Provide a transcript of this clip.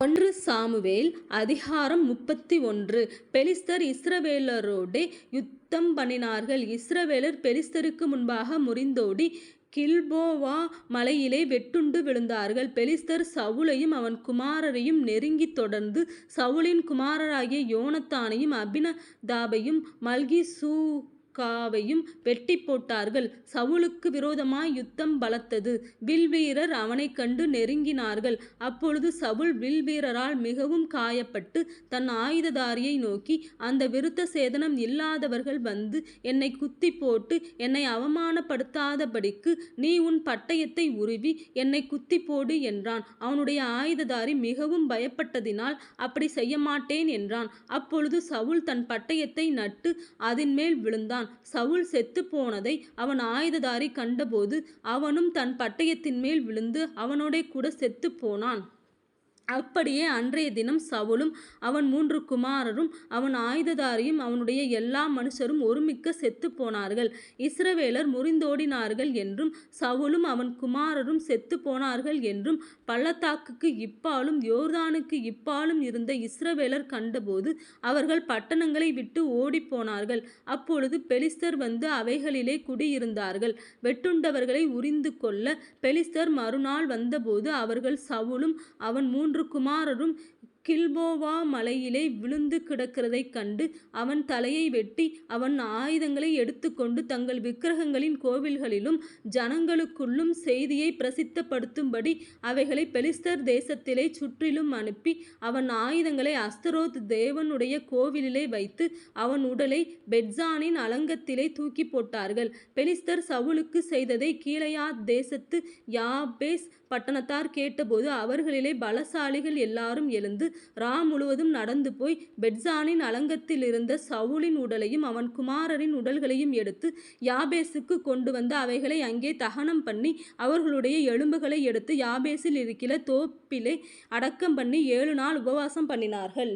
ஒன்று சாமுவேல் அதிகாரம் 31. பெலிஸ்தர் இஸ்ரவேலரோடே யுத்தம் பண்ணினார்கள். இஸ்ரவேலர் பெலிஸ்தருக்கு முன்பாக முறிந்தோடி கில்போவா மலையிலே வெட்டுண்டு விழுந்தார்கள். பெலிஸ்தர் சவுலையும் அவன் குமாரரையும் நெருங்கித் தொடர்ந்து சவுலின் குமாரராகிய யோனத்தானையும் அபினதாபையும் மல்கிசூகாவையும் வெட்டி போட்டார்கள். சவுலுக்கு விரோதமாய் யுத்தம் பலத்தது. வில்வீரர் அவனைக் கண்டு நெருங்கினார்கள். அப்பொழுது சவுல் வில்வீரரால் மிகவும் காயப்பட்டு தன் ஆயுததாரியை நோக்கி, அந்த விருத்த சேதனம் இல்லாதவர்கள் வந்து என்னை குத்தி போட்டு என்னை அவமானப்படுத்தாதபடிக்கு நீ உன் பட்டயத்தை உருவி என்னை குத்தி போடு என்றான். அவனுடைய ஆயுததாரி மிகவும் பயப்பட்டதினால் அப்படி செய்யமாட்டேன் என்றான். அப்பொழுது சவுல் தன் பட்டயத்தை நட்டு அதின் மேல் விழுந்தான். சவுல் செத்து போனதை அவன் ஆயுததாரி கண்டபோது அவனும் தன் பட்டயத்தின் மேல் விழுந்து அவனோடே கூட செத்து போனான். அப்படியே அன்றைய தினம் சவுலும் அவன் 3 குமாரரும் அவன் ஆயுததாரியும் அவனுடைய எல்லா மனுஷரும் ஒருமிக்க செத்து போனார்கள். இஸ்ரவேலர் முறிந்தோடினார்கள் என்றும் சவுலும் அவன் குமாரரும் செத்து போனார்கள் என்றும் பள்ளத்தாக்குக்கு இப்பாலும் யோர்தானுக்கு இப்பாலும் இருந்த இஸ்ரவேலர் கண்டபோது அவர்கள் பட்டணங்களை விட்டு ஓடிப்போனார்கள். அப்பொழுது பெலிஸ்தர் வந்து அவைகளிலே குடியிருந்தார்கள். வெட்டுண்டவர்களை உரிந்து கொள்ள பெலிஸ்தர் மறுநாள் வந்தபோது அவர்கள் சவுலும் அவன் 3 குமாரரும் கில்போவா மலையிலே விழுந்து கிடக்கிறதைக் கண்டு அவன் தலையை வெட்டி அவன் ஆயுதங்களை எடுத்துக்கொண்டு தங்கள் விக்கிரகங்களின் கோவில்களிலும் ஜனங்களுக்குள்ளும் செய்தியை பிரசித்தப்படுத்தும்படி அவைகளை பெலிஸ்தர் தேசத்திலே சுற்றிலும் அனுப்பி அவன் ஆயுதங்களை அஸ்தரோத் தேவனுடைய கோவிலிலே வைத்து அவன் உடலை பெட்சானின் அலங்கத்திலே தூக்கி போட்டார்கள். பெலிஸ்தர் சவுலுக்கு செய்ததை கீலேயாத் தேசத்து யாபேஸ் பட்டணத்தார் கேட்டபோது அவர்களிலே பலசாலிகள் எல்லாரும் எழுந்து முழுவதும் நடந்து போய் பெட்சானின் அலங்கத்தில் இருந்த சவுலின் உடலையும் அவன் குமாரரின் உடல்களையும் எடுத்து யாபேசுக்கு கொண்டு வந்து அவைகளை அங்கே தகனம் பண்ணி அவர்களுடைய எலும்புகளை எடுத்து யாபேசில் இருக்கிற தோப்பிலே அடக்கம் பண்ணி 7 நாள் உபவாசம் பண்ணினார்கள்.